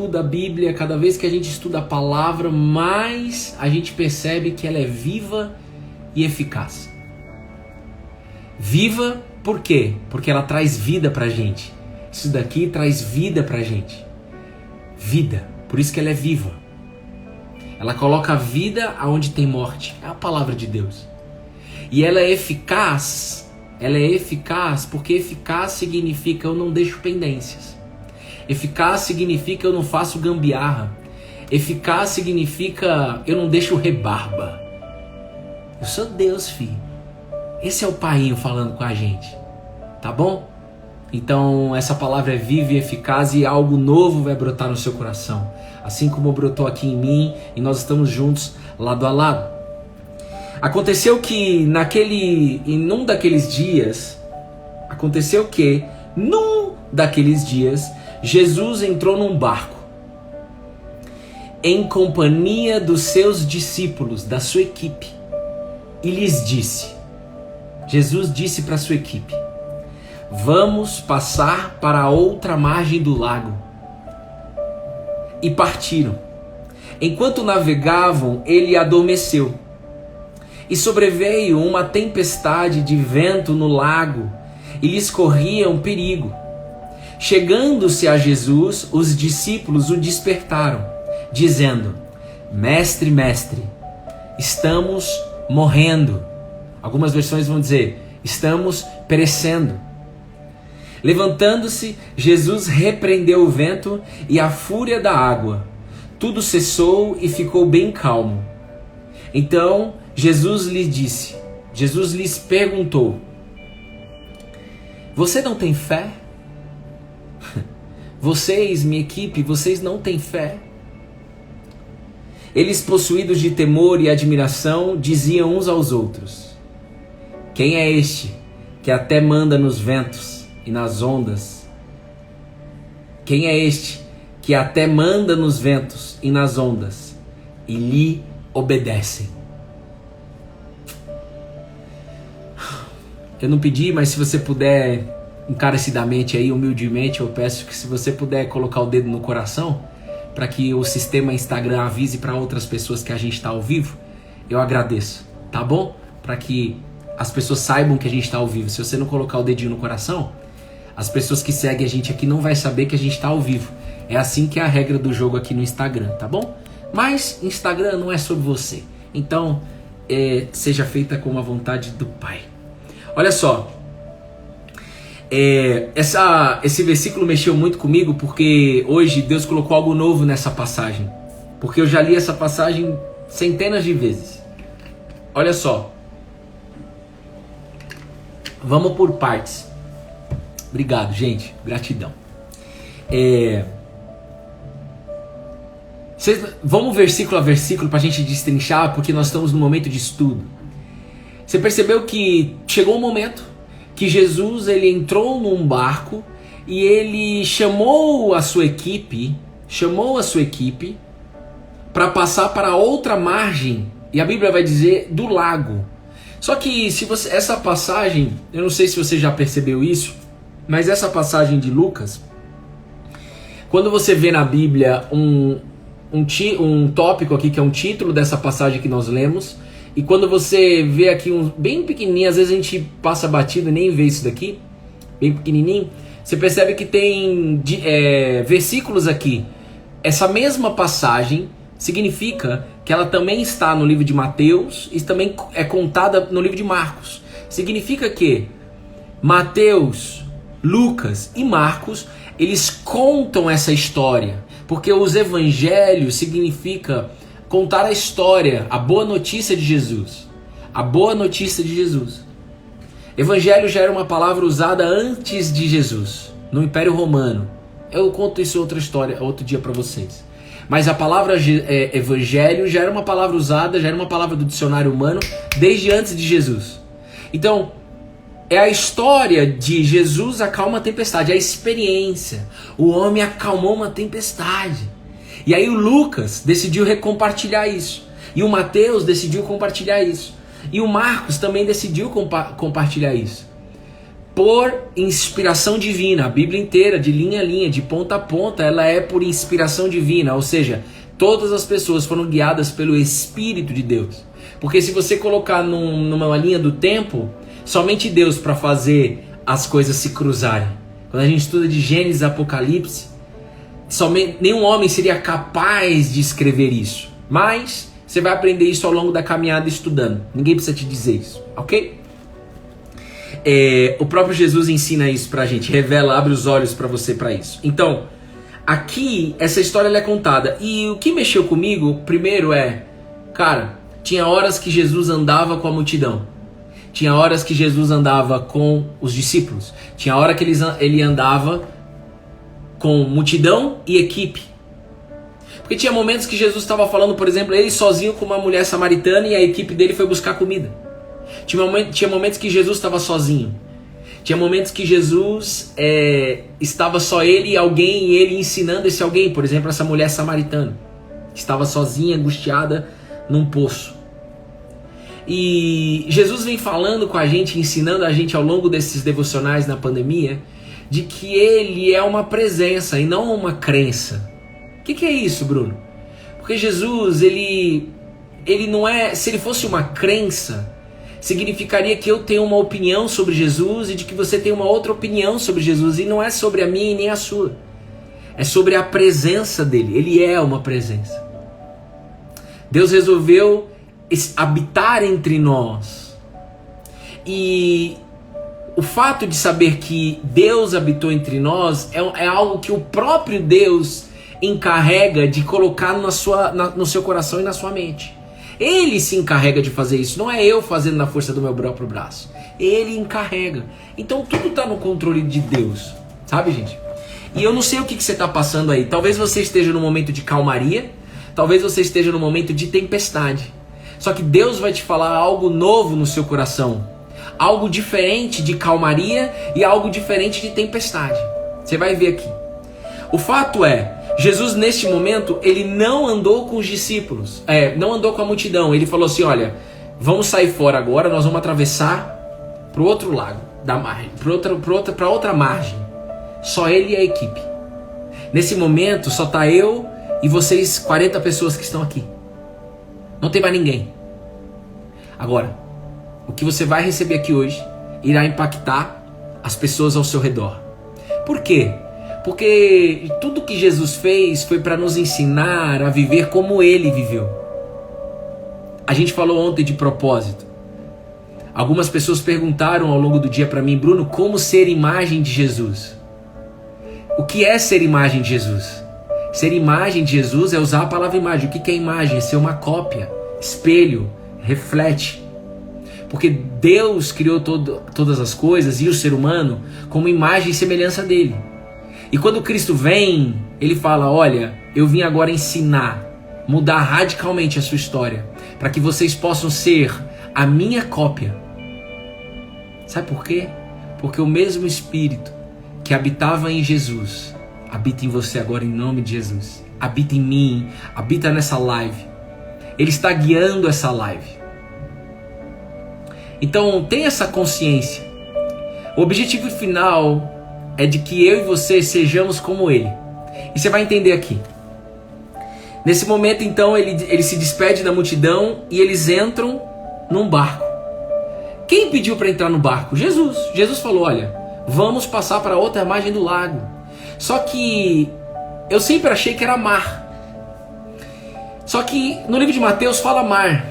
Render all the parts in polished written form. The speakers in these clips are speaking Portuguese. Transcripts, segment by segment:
estuda a Bíblia, cada vez que a gente estuda a palavra, mais a gente percebe que ela é viva e eficaz. Viva por quê? Porque ela traz vida pra gente. Isso daqui traz vida pra gente. Vida. Por isso que ela é viva. Ela coloca a vida aonde tem morte. É a palavra de Deus. E ela é eficaz. Ela é eficaz porque eficaz significa eu não deixo pendências. Eficaz significa eu não faço gambiarra. Eficaz significa eu não deixo rebarba. Eu sou Deus, filho. Esse é o Painho falando com a gente. Tá bom? Então essa palavra é viva e eficaz e algo novo vai brotar no seu coração. Assim como brotou aqui em mim e nós estamos juntos lado a lado. Aconteceu que num daqueles dias, Jesus entrou num barco em companhia dos seus discípulos, da sua equipe, e lhes disse, Jesus disse para a sua equipe, vamos passar para a outra margem do lago. E partiram. Enquanto navegavam, ele adormeceu. E sobreveio uma tempestade de vento no lago, e lhes corria um perigo. Chegando-se a Jesus, os discípulos o despertaram, dizendo, Mestre, mestre, estamos morrendo. Algumas versões vão dizer, estamos perecendo. Levantando-se, Jesus repreendeu o vento e a fúria da água. Tudo cessou e ficou bem calmo. Então Jesus lhes perguntou, você não tem fé? Vocês, minha equipe, vocês não têm fé? Eles, possuídos de temor e admiração, diziam uns aos outros, quem é este que até manda nos ventos e nas ondas? Quem é este que até manda nos ventos e nas ondas e lhe obedecem? Eu não pedi, mas se você puder, encarecidamente aí, humildemente, eu peço que se você puder colocar o dedo no coração, para que o sistema Instagram avise para outras pessoas que a gente está ao vivo, eu agradeço, tá bom? Para que as pessoas saibam que a gente está ao vivo. Se você não colocar o dedinho no coração, as pessoas que seguem a gente aqui não vai saber que a gente está ao vivo. É assim que é a regra do jogo aqui no Instagram, tá bom? Mas Instagram não é sobre você. Então, seja feita com a vontade do Pai. Olha só. Esse versículo mexeu muito comigo porque hoje Deus colocou algo novo nessa passagem. Porque eu já li essa passagem centenas de vezes. Olha só. Vamos por partes. Obrigado, gente. Gratidão. Vamos versículo a versículo para a gente destrinchar, porque nós estamos no momento de estudo. Você percebeu que chegou um momento que Jesus ele entrou num barco e ele chamou a sua equipe para passar para outra margem, e a Bíblia vai dizer do lago. Só que essa passagem, eu não sei se você já percebeu isso, mas essa passagem de Lucas, quando você vê na Bíblia um tópico aqui que é um título dessa passagem que nós lemos, e quando você vê aqui bem pequenininho, às vezes a gente passa batido e nem vê isso daqui, bem pequenininho, você percebe que tem versículos aqui. Essa mesma passagem significa que ela também está no livro de Mateus e também é contada no livro de Marcos. Significa que Mateus, Lucas e Marcos, eles contam essa história, porque os evangelhos significa contar a história, a boa notícia de Jesus. A boa notícia de Jesus. Evangelho já era uma palavra usada antes de Jesus, no Império Romano. Eu conto isso outra história, outro dia para vocês. Mas a palavra evangelho já era uma palavra usada, já era uma palavra do dicionário humano desde antes de Jesus. Então, é a história de Jesus acalma a tempestade, a experiência. O homem acalmou uma tempestade. E aí o Lucas decidiu recompartilhar isso. E o Mateus decidiu compartilhar isso. E o Marcos também decidiu compartilhar isso. por inspiração divina. A Bíblia inteira, de linha a linha, de ponta a ponta, ela é por inspiração divina, ou seja, todas as pessoas foram guiadas pelo Espírito de Deus. Porque se você colocar numa linha do tempo, somente Deus para fazer as coisas se cruzarem. Quando a gente estuda de Gênesis e Apocalipse, somente nenhum homem seria capaz de escrever isso. Mas você vai aprender isso ao longo da caminhada estudando. Ninguém precisa te dizer isso, ok? O próprio Jesus ensina isso pra gente, revela, abre os olhos pra você pra isso. Então, aqui, essa história ela é contada. E o que mexeu comigo, primeiro cara, tinha horas que Jesus andava com a multidão. Tinha horas que Jesus andava com os discípulos. Tinha hora que ele andava com multidão e equipe. Porque tinha momentos que Jesus estava falando, por exemplo, ele sozinho com uma mulher samaritana e a equipe dele foi buscar comida. Tinha momentos que Jesus estava sozinho. Tinha momentos que Jesus estava só ele e alguém, e ele ensinando esse alguém. Por exemplo, essa mulher samaritana. Estava sozinha, angustiada, num poço. E Jesus vem falando com a gente, ensinando a gente ao longo desses devocionais na pandemia, de que ele é uma presença e não uma crença. O que é isso, Bruno? Porque Jesus, ele não é... Se ele fosse uma crença, significaria que eu tenho uma opinião sobre Jesus e de que você tem uma outra opinião sobre Jesus. E não é sobre a minha e nem a sua. É sobre a presença dele. Ele é uma presença. Deus resolveu habitar entre nós. E o fato de saber que Deus habitou entre nós é algo que o próprio Deus encarrega de colocar no seu coração e na sua mente. Ele se encarrega de fazer isso, não é eu fazendo na força do meu próprio braço. Ele encarrega. Então tudo está no controle de Deus, sabe, gente? E eu não sei o que você está passando aí. Talvez você esteja num momento de calmaria, talvez você esteja num momento de tempestade. Só que Deus vai te falar algo novo no seu coração. Algo diferente de calmaria e algo diferente de tempestade. Você vai ver aqui. O fato é, Jesus neste momento, ele não andou com os discípulos, não andou com a multidão. Ele falou assim, olha, vamos sair fora agora, nós vamos atravessar para o outro lado da margem, para outra margem. Só ele e a equipe. Nesse momento só está eu e vocês 40 pessoas que estão aqui. Não tem mais ninguém. Agora, o que você vai receber aqui hoje irá impactar as pessoas ao seu redor. Por quê? Porque tudo que Jesus fez foi para nos ensinar a viver como ele viveu. A gente falou ontem de propósito. Algumas pessoas perguntaram ao longo do dia para mim, Bruno, como ser imagem de Jesus? O que é ser imagem de Jesus? Ser imagem de Jesus é usar a palavra imagem. O que é imagem? É ser uma cópia, espelho, reflete. Porque Deus criou todas as coisas e o ser humano como imagem e semelhança dele. E quando Cristo vem, ele fala, olha, eu vim agora ensinar, mudar radicalmente a sua história, para que vocês possam ser a minha cópia. Sabe por quê? Porque o mesmo Espírito que habitava em Jesus, habita em você agora em nome de Jesus. Habita em mim, habita nessa live. Ele está guiando essa live. Então, tenha essa consciência. O objetivo final é de que eu e você sejamos como ele. E você vai entender aqui. Nesse momento, então, ele se despede da multidão e eles entram num barco. Quem pediu para entrar no barco? Jesus. Jesus falou, olha, vamos passar para outra margem do lago. Só que eu sempre achei que era mar. Só que no livro de Mateus fala mar.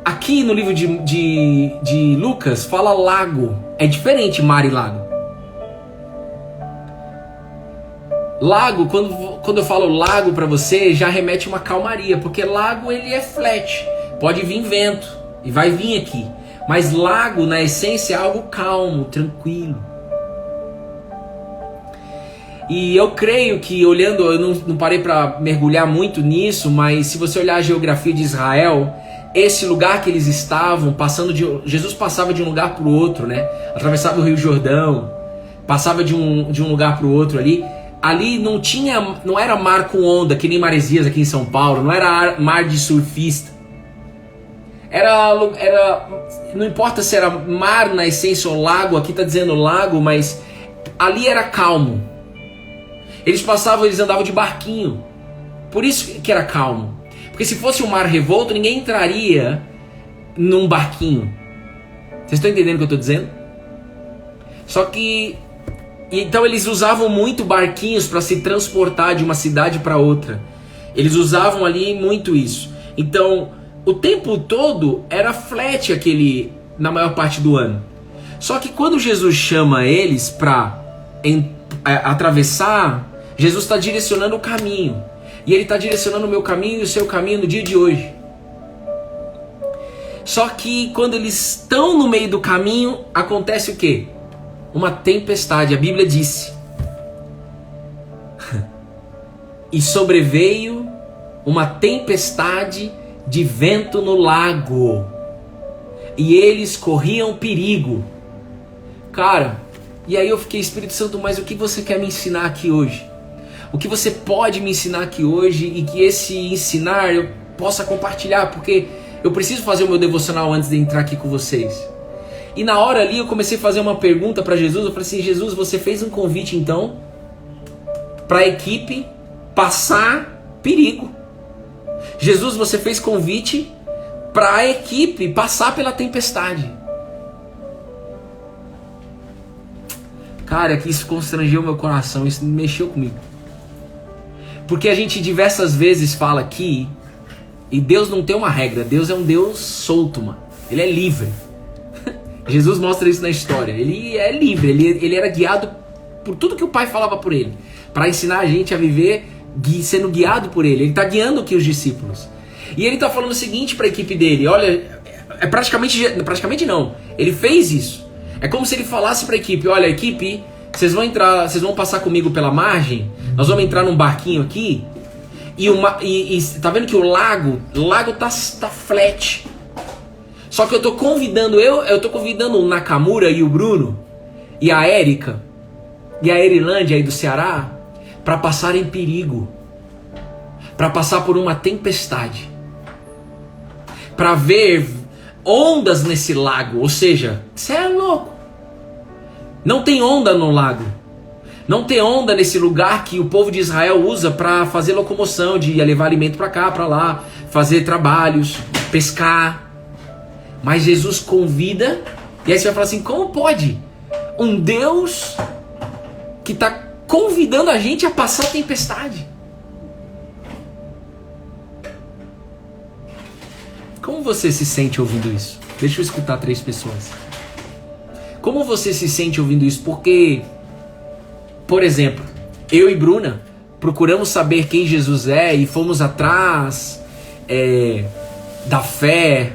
Aqui no livro de Lucas fala lago. É diferente mar e lago. Lago, quando eu falo lago para você, já remete uma calmaria. Porque lago ele é flat. Pode vir vento e vai vir aqui. Mas lago na essência é algo calmo, tranquilo. E eu creio que olhando, eu não parei para mergulhar muito nisso, mas se você olhar a geografia de Israel, esse lugar que eles estavam, Jesus passava de um lugar para o outro, né? Atravessava o Rio Jordão, passava de um lugar para o outro ali. Ali não era mar com onda, que nem Maresias aqui em São Paulo, não era mar de surfista. Não importa se era mar na essência ou lago, aqui está dizendo lago, mas ali era calmo. Eles andavam de barquinho. Por isso que era calmo. Porque se fosse um mar revolto, ninguém entraria num barquinho. Vocês estão entendendo o que eu estou dizendo? Só que... Então eles usavam muito barquinhos para se transportar de uma cidade para outra. Eles usavam ali muito isso. Então, o tempo todo era flat na maior parte do ano. Só que quando Jesus chama eles para atravessar, Jesus está direcionando o caminho. E Ele está direcionando o meu caminho e o seu caminho no dia de hoje. Só que quando eles estão no meio do caminho, acontece o quê? Uma tempestade. A Bíblia disse: e sobreveio uma tempestade de vento no lago, e eles corriam perigo. Cara, e aí eu fiquei, Espírito Santo, mas o que você quer me ensinar aqui hoje? O que você pode me ensinar aqui hoje, e que esse ensinar eu possa compartilhar, porque eu preciso fazer o meu devocional antes de entrar aqui com vocês. E na hora ali eu comecei a fazer uma pergunta para Jesus. Eu falei assim: Jesus, você fez um convite então para a equipe passar perigo. Jesus, você fez convite para a equipe passar pela tempestade. Cara, que isso constrangeu meu coração, isso mexeu comigo. Porque a gente diversas vezes fala aqui, e Deus não tem uma regra, Deus é um Deus solto, mano. Ele é livre. Jesus mostra isso na história. Ele é livre, ele era guiado por tudo que o Pai falava por ele, para ensinar a gente a viver sendo guiado por ele. Ele está guiando aqui os discípulos. E ele está falando o seguinte para a equipe dele: olha, praticamente não, ele fez isso. É como se ele falasse para a equipe: olha, equipe, vocês vão passar comigo pela margem, nós vamos entrar num barquinho aqui, e tá vendo que o lago tá flat. Só que eu tô convidando o Nakamura e o Bruno e a Érica e a Erilândia aí do Ceará para passar em perigo, para passar por uma tempestade, para ver ondas nesse lago. Ou seja, você é louco, não tem onda no lago, não tem onda nesse lugar que o povo de Israel usa para fazer locomoção, de levar alimento para cá, para lá, fazer trabalhos, pescar. Mas Jesus convida, e aí você vai falar assim: como pode um Deus que está convidando a gente a passar a tempestade? Como você se sente ouvindo isso? Deixa eu escutar 3 pessoas. Como você se sente ouvindo isso? Porque, por exemplo, eu e Bruna procuramos saber quem Jesus é e fomos atrás da fé.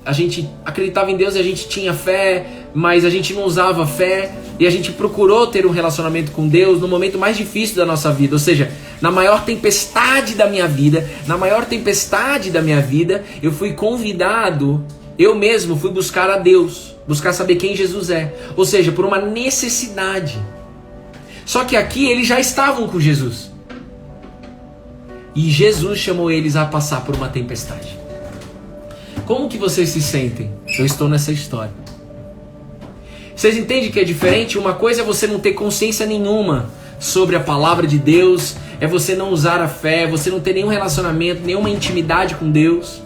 A gente acreditava em Deus e a gente tinha fé, mas a gente não usava fé, e a gente procurou ter um relacionamento com Deus no momento mais difícil da nossa vida. Ou seja, na maior tempestade da minha vida, eu fui convidado, eu mesmo fui buscar a Deus, buscar saber quem Jesus é. Ou seja, por uma necessidade. Só que aqui eles já estavam com Jesus, e Jesus chamou eles a passar por uma tempestade. Como que vocês se sentem? Eu estou nessa história. Vocês entendem que é diferente? Uma coisa é você não ter consciência nenhuma sobre a palavra de Deus, é você não usar a fé, você não ter nenhum relacionamento, nenhuma intimidade com Deus.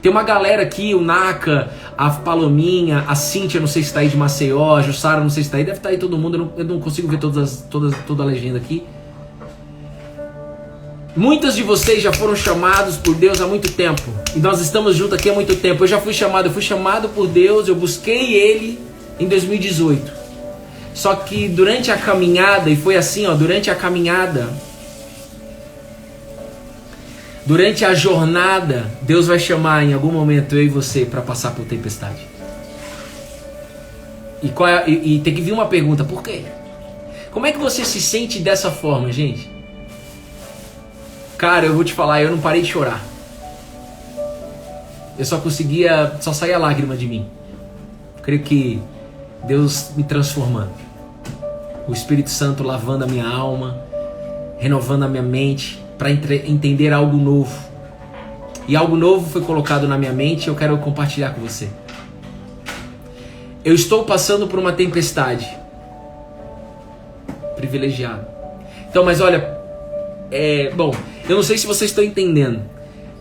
Tem uma galera aqui, o Naka, a Palominha, a Cíntia, não sei se está aí de Maceió, a Jussara, não sei se está aí, deve estar aí todo mundo, eu não consigo ver toda a legenda aqui. Muitas de vocês já foram chamados por Deus há muito tempo. E nós estamos juntos aqui há muito tempo. Eu fui chamado por Deus, eu busquei Ele em 2018. Só que durante a caminhada, e foi assim, durante a jornada, Deus vai chamar em algum momento eu e você para passar por tempestade. E tem que vir uma pergunta: por quê? Como é que você se sente dessa forma, gente? Cara, eu vou te falar, eu não parei de chorar. Eu só saía lágrima de mim. Eu creio que Deus me transformando. O Espírito Santo lavando a minha alma, renovando a minha mente, para entender algo novo. E algo novo foi colocado na minha mente e eu quero compartilhar com você. Eu estou passando por uma tempestade. Privilegiado. Então, mas olha, bom, eu não sei se vocês estão entendendo,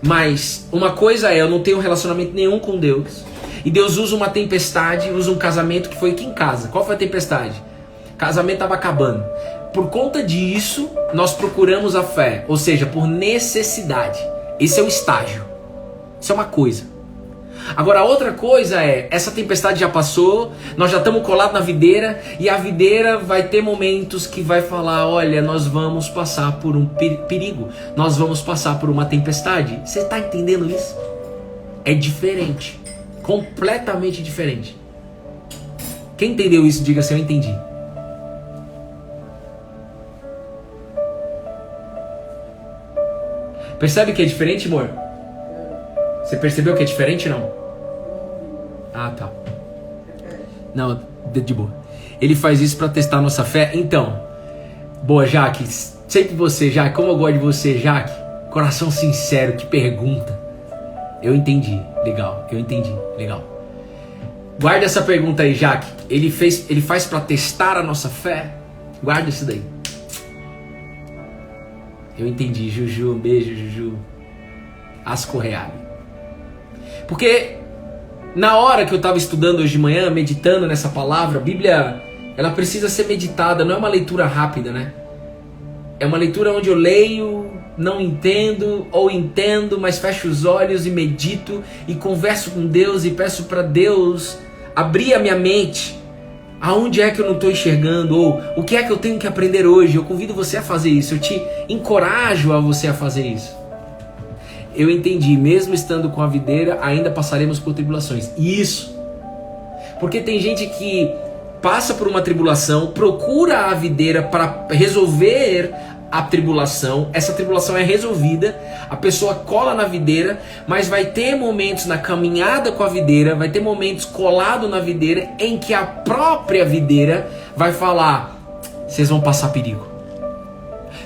mas uma coisa é, eu não tenho relacionamento nenhum com Deus, e Deus usa uma tempestade, usa um casamento que foi aqui em casa. Qual foi a tempestade? O casamento estava acabando. Por conta disso, nós procuramos a fé, ou seja, por necessidade. Esse é o estágio. Isso é uma coisa. Agora, a outra coisa é, essa tempestade já passou, nós já estamos colados na videira, e a videira vai ter momentos que vai falar, olha, nós vamos passar por um perigo, nós vamos passar por uma tempestade. Você está entendendo isso? É diferente, completamente diferente. Quem entendeu isso, diga assim, eu entendi. Percebe que é diferente, amor? Você percebeu que é diferente, não? Ah, tá. Não, de boa. Ele faz isso pra testar a nossa fé. Então, boa, Jaque. Sempre você, Jaque. Como eu gosto de você, Jaque. Coração sincero, que pergunta. Eu entendi. Legal, eu entendi. Legal. Guarda essa pergunta aí, Jaque. Ele faz pra testar a nossa fé? Guarda isso daí. Eu entendi, Juju. Um beijo, Juju. Asco reale. Porque na hora que eu estava estudando hoje de manhã, meditando nessa palavra, a Bíblia, ela precisa ser meditada, não é uma leitura rápida, né? É uma leitura onde eu leio, não entendo, ou entendo, mas fecho os olhos e medito e converso com Deus e peço para Deus abrir a minha mente. Aonde é que eu não estou enxergando? Ou o que é que eu tenho que aprender hoje? Eu convido você a fazer isso, eu te encorajo a você a fazer isso. Eu entendi, mesmo estando com a videira, ainda passaremos por tribulações. Isso. Porque tem gente que passa por uma tribulação, procura a videira para resolver a tribulação. Essa tribulação é resolvida, a pessoa cola na videira, mas vai ter momentos na caminhada com a videira, vai ter momentos colado na videira, em que a própria videira vai falar, vocês vão passar perigo.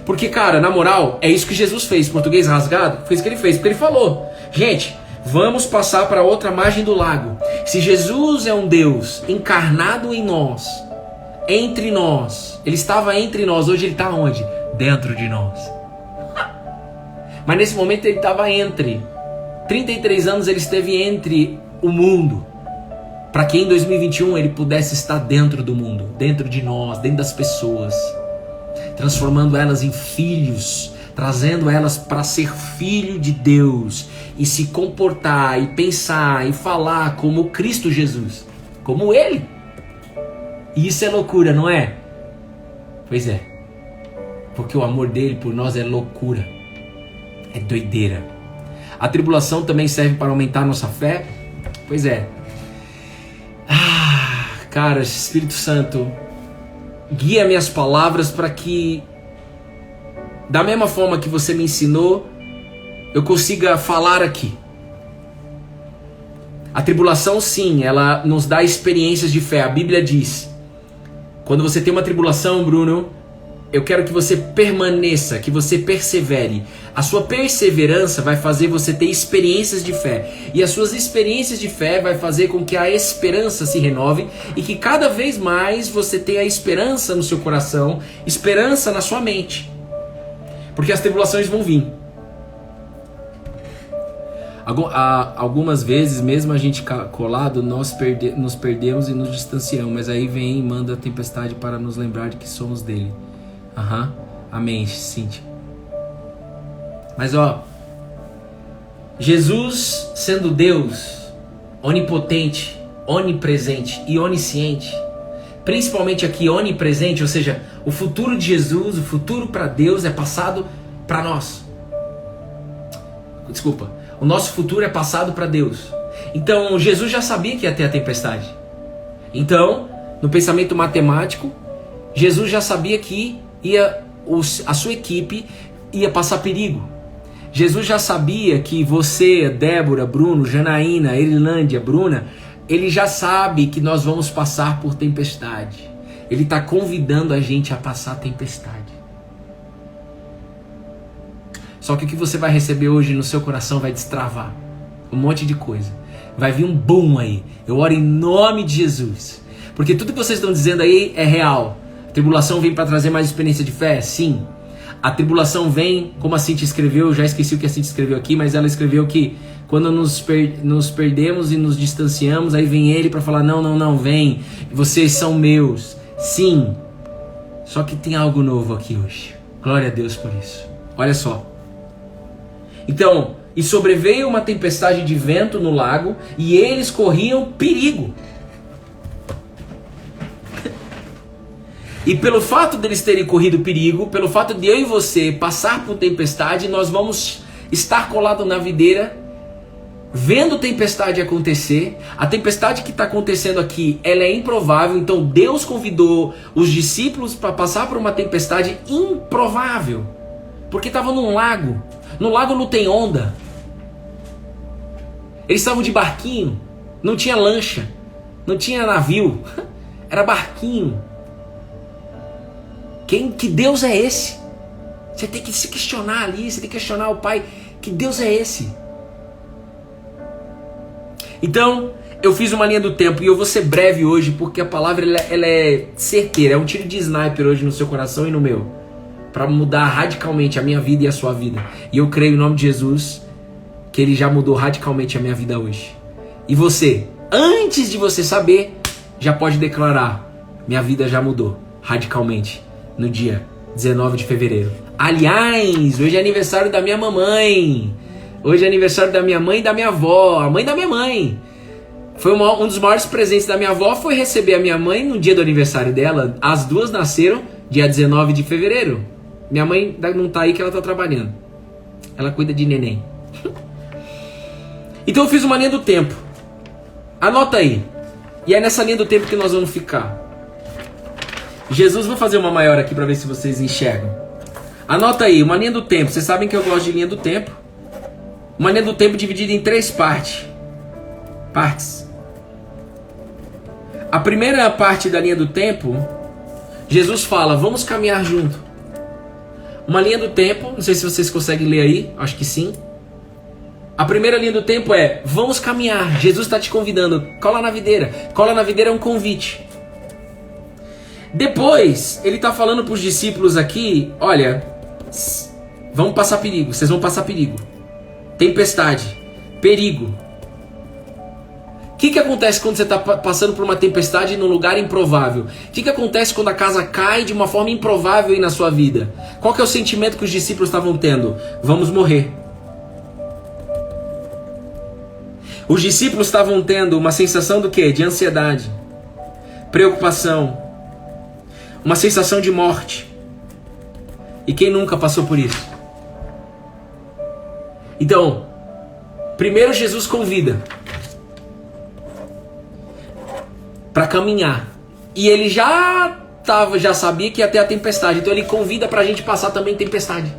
Porque, cara, na moral, é isso que Jesus fez. Português rasgado, foi isso que ele fez. Porque ele falou, gente, vamos passar para outra margem do lago. Se Jesus é um Deus encarnado em nós, entre nós, ele estava entre nós, hoje ele está onde? Dentro de nós. Mas nesse momento ele estava entre. 33 anos ele esteve entre o mundo. Para que em 2021 ele pudesse estar dentro do mundo, dentro de nós, dentro das pessoas. Transformando elas em filhos, trazendo elas para ser filho de Deus e se comportar e pensar e falar como Cristo Jesus, como Ele. E isso é loucura, não é? Pois é, porque o amor dele por nós é loucura, é doideira. A tribulação também serve para aumentar a nossa fé? Pois é. Cara, Espírito Santo, guia minhas palavras para que, da mesma forma que você me ensinou, eu consiga falar aqui. A tribulação, sim, ela nos dá experiências de fé. A Bíblia diz, quando você tem uma tribulação, Bruno, eu quero que você permaneça, que você persevere. A sua perseverança vai fazer você ter experiências de fé. E as suas experiências de fé vai fazer com que a esperança se renove e que cada vez mais você tenha esperança no seu coração, esperança na sua mente. Porque as tribulações vão vir. Algumas vezes, mesmo a gente colado, nós nos perdemos e nos distanciamos. Mas aí vem e manda a tempestade para nos lembrar de que somos dele. Amém, Cíntia. Mas Jesus sendo Deus onipotente, onipresente e onisciente, principalmente aqui onipresente, ou seja, o futuro de Jesus, o futuro para Deus é passado para nós. Desculpa, o nosso futuro é passado para Deus. Então Jesus já sabia que ia ter a tempestade. Então, no pensamento matemático, Jesus já sabia que a sua equipe ia passar perigo. Jesus já sabia que você, Débora, Bruno, Janaína, Erilândia, Bruna, ele já sabe que nós vamos passar por tempestade. Ele está convidando a gente a passar a tempestade. Só que o que você vai receber hoje no seu coração vai destravar um monte de coisa. Vai vir um boom aí. Eu oro em nome de Jesus. Porque tudo que vocês estão dizendo aí é real. A tribulação vem para trazer mais experiência de fé? Sim. A tribulação vem, como a Cintia escreveu, já esqueci o que a Cintia escreveu aqui, mas ela escreveu que quando nos perdemos e nos distanciamos, aí vem ele para falar, não, vem, vocês são meus. Sim. Só que tem algo novo aqui hoje. Glória a Deus por isso. Olha só. Então, e sobreveio uma tempestade de vento no lago, e eles corriam perigo. E pelo fato deles terem corrido perigo, pelo fato de eu e você passar por tempestade, nós vamos estar colados na videira, vendo tempestade acontecer. A tempestade que está acontecendo aqui, ela é improvável, então Deus convidou os discípulos para passar por uma tempestade improvável, porque estavam num lago. No lago não tem onda. Eles estavam de barquinho, não tinha lancha, não tinha navio, era barquinho. Que Deus é esse? Você tem que se questionar ali, você tem que questionar o Pai. Que Deus é esse? Então, eu fiz uma linha do tempo e eu vou ser breve hoje porque a palavra ela é certeira. É um tiro de sniper hoje no seu coração e no meu. Para mudar radicalmente a minha vida e a sua vida. E eu creio em nome de Jesus que Ele já mudou radicalmente a minha vida hoje. E você, antes de você saber, já pode declarar: minha vida já mudou radicalmente. No dia 19 de fevereiro. Aliás, hoje é aniversário da minha mamãe. Hoje é aniversário da minha mãe e da minha avó. A mãe da minha mãe. Foi um dos maiores presentes da minha avó foi receber a minha mãe no dia do aniversário dela. As duas nasceram dia 19 de fevereiro. Minha mãe não tá aí que ela tá trabalhando. Ela cuida de neném. Então eu fiz uma linha do tempo. Anota aí. E é nessa linha do tempo que nós vamos ficar. Jesus, vou fazer uma maior aqui para ver se vocês enxergam. Anota aí, uma linha do tempo. Vocês sabem que eu gosto de linha do tempo. Uma linha do tempo dividida em 3 partes. A primeira parte da linha do tempo, Jesus fala, vamos caminhar junto. Uma linha do tempo, não sei se vocês conseguem ler aí, acho que sim. A primeira linha do tempo é, vamos caminhar. Jesus está te convidando, cola na videira. Cola na videira é um convite. Depois, ele está falando para os discípulos aqui, olha, vamos passar perigo, vocês vão passar perigo. Tempestade, perigo. O que acontece quando você está passando por uma tempestade num lugar improvável? O que acontece quando a casa cai de uma forma improvável aí na sua vida? Qual que é o sentimento que os discípulos estavam tendo? Vamos morrer. Os discípulos estavam tendo uma sensação do quê? De ansiedade, preocupação, uma sensação de morte. E quem nunca passou por isso? Então, primeiro Jesus convida para caminhar. E ele já sabia que ia ter a tempestade. Então ele convida para a gente passar também tempestade.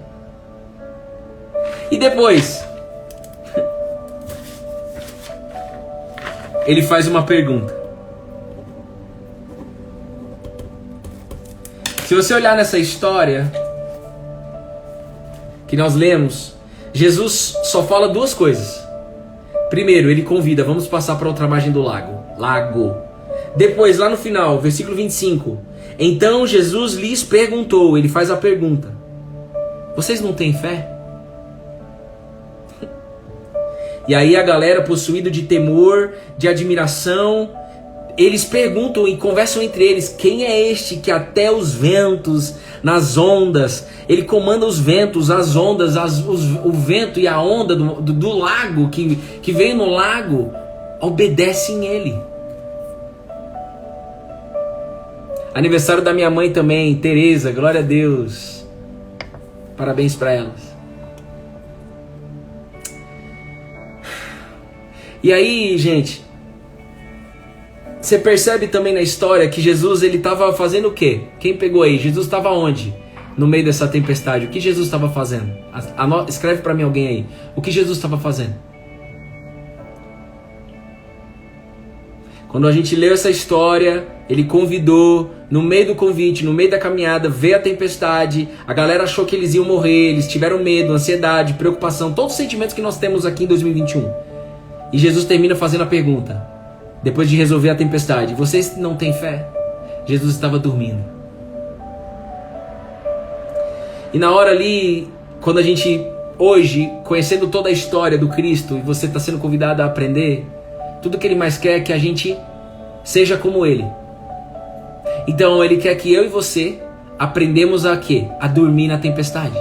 E depois, ele faz uma pergunta. Se você olhar nessa história que nós lemos, Jesus só fala 2 coisas. Primeiro, ele convida, vamos passar para outra margem do lago. Depois, lá no final, versículo 25. Então Jesus lhes perguntou, ele faz a pergunta: vocês não têm fé? E aí a galera, possuído de temor, de admiração, eles perguntam e conversam entre eles: quem é este que até os ventos, nas ondas, ele comanda os ventos, as ondas, o vento e a onda do lago, que veio no lago, obedecem ele. Aniversário da minha mãe também, Tereza, glória a Deus. Parabéns para elas. E aí, gente, você percebe também na história que Jesus, ele estava fazendo o quê? Quem pegou aí? Jesus estava onde? No meio dessa tempestade. O que Jesus estava fazendo? Escreve para mim alguém aí. O que Jesus estava fazendo? Quando a gente leu essa história, ele convidou, no meio do convite, no meio da caminhada, veio a tempestade, a galera achou que eles iam morrer, eles tiveram medo, ansiedade, preocupação, todos os sentimentos que nós temos aqui em 2021. E Jesus termina fazendo a pergunta, depois de resolver a tempestade: vocês não têm fé? Jesus estava dormindo. E na hora ali, quando a gente, hoje, conhecendo toda a história do Cristo, e você está sendo convidado a aprender, tudo que ele mais quer é que a gente seja como ele. Então ele quer que eu e você aprendemos a quê? A dormir na tempestade.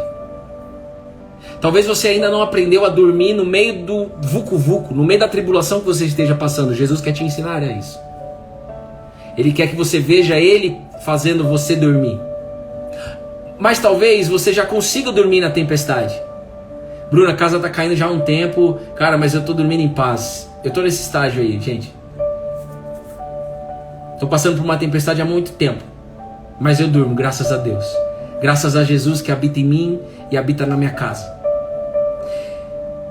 Talvez você ainda não aprendeu a dormir no meio do vucu-vucu, no meio da tribulação que você esteja passando. Jesus quer te ensinar a isso. Ele quer que você veja ele fazendo você dormir. Mas talvez você já consiga dormir na tempestade. Bruno, a casa tá caindo já há um tempo. Cara, mas eu tô dormindo em paz. Eu tô nesse estágio aí, gente. Tô passando por uma tempestade há muito tempo. Mas eu durmo, graças a Deus. Graças a Jesus que habita em mim e habita na minha casa.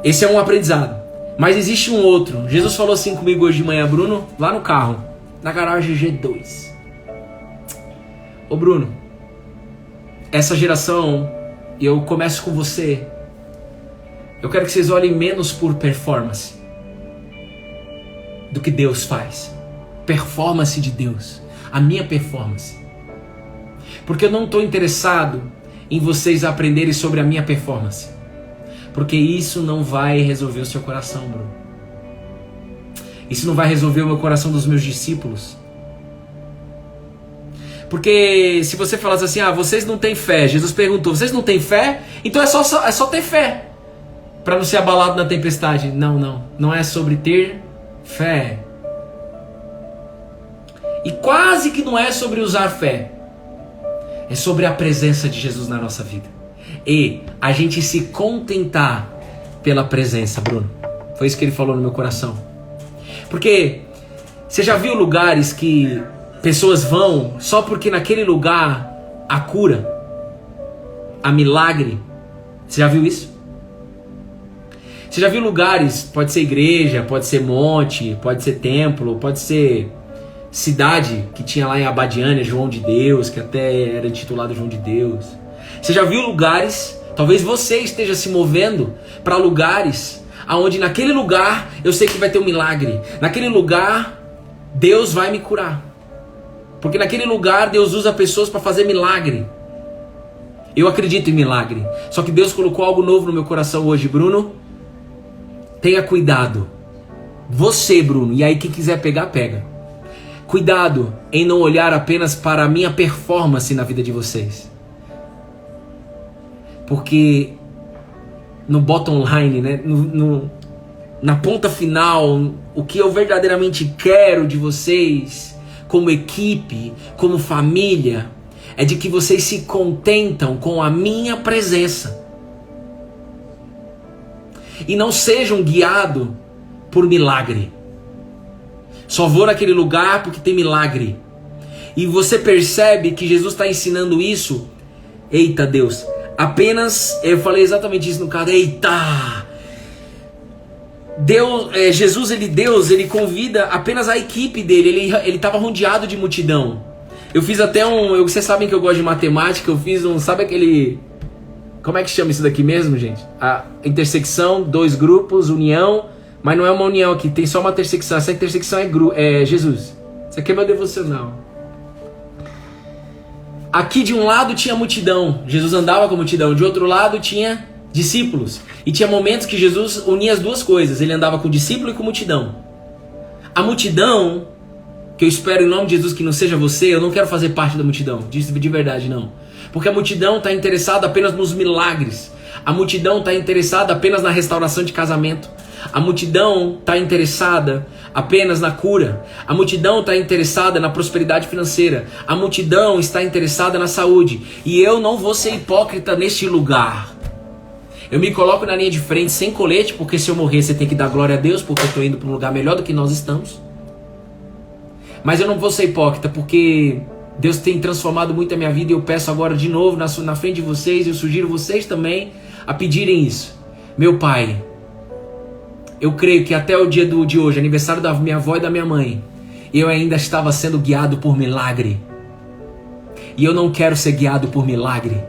Esse é um aprendizado. Mas existe um outro. Jesus falou assim comigo hoje de manhã, Bruno, lá no carro, na garagem G2. Ô Bruno, essa geração, e eu começo com você, eu quero que vocês olhem menos por performance do que Deus faz. Performance de Deus. A minha performance. Porque eu não estou interessado em vocês aprenderem sobre a minha performance. Porque isso não vai resolver o seu coração, Bruno. Isso não vai resolver o meu coração dos meus discípulos. Porque se você falasse assim, vocês não têm fé. Jesus perguntou, vocês não têm fé? Então é só ter fé para não ser abalado na tempestade. Não. Não é sobre ter fé. E quase que não é sobre usar fé. É sobre a presença de Jesus na nossa vida. E a gente se contentar pela presença, Bruno. Foi isso que ele falou no meu coração. Porque você já viu lugares que pessoas vão só porque naquele lugar há cura, há milagre? Você já viu isso? Você já viu lugares, pode ser igreja, pode ser monte, pode ser templo, pode ser cidade que tinha lá em Abadiânia, João de Deus, que até era intitulado João de Deus. Você já viu lugares, talvez você esteja se movendo para lugares aonde naquele lugar eu sei que vai ter um milagre. Naquele lugar Deus vai me curar. Porque naquele lugar Deus usa pessoas para fazer milagre. Eu acredito em milagre. Só que Deus colocou algo novo no meu coração hoje, Bruno. Tenha cuidado. Você, Bruno, e aí quem quiser pegar, pega. Cuidado em não olhar apenas para a minha performance na vida de vocês. Porque no bottom line, né, na ponta final, o que eu verdadeiramente quero de vocês, como equipe, como família, é de que vocês se contentam com a minha presença. E não sejam guiados por milagre. Só vou naquele lugar porque tem milagre. E você percebe que Jesus está ensinando isso. Eita Deus, apenas, eu falei exatamente isso no carro. Eita! Jesus, ele convida apenas a equipe dele. Ele estava rodeado de multidão. Eu fiz até vocês sabem que eu gosto de matemática. Eu fiz sabe aquele... Como é que chama isso daqui mesmo, gente? A intersecção, dois grupos, união. Mas não é uma união aqui, tem só uma intersecção. Essa intersecção é Jesus. Isso aqui é meu devocional. Aqui de um lado tinha multidão. Jesus andava com a multidão. De outro lado tinha discípulos. E tinha momentos que Jesus unia as duas coisas. Ele andava com discípulo e com multidão. A multidão, que eu espero em nome de Jesus que não seja você, eu não quero fazer parte da multidão. De verdade, não. Porque a multidão está interessada apenas nos milagres. A multidão está interessada apenas na restauração de casamento. A multidão está interessada apenas na cura. A multidão está interessada na prosperidade financeira. A multidão está interessada na saúde. E eu não vou ser hipócrita neste lugar. Eu me coloco na linha de frente sem colete, porque se eu morrer você tem que dar glória a Deus, porque eu estou indo para um lugar melhor do que nós estamos. Mas eu não vou ser hipócrita, porque Deus tem transformado muito a minha vida. E eu peço agora de novo na frente de vocês, eu sugiro vocês também a pedirem isso. Meu Pai, eu creio que até o dia de hoje, aniversário da minha avó e da minha mãe, eu ainda estava sendo guiado por milagre. E eu não quero ser guiado por milagre.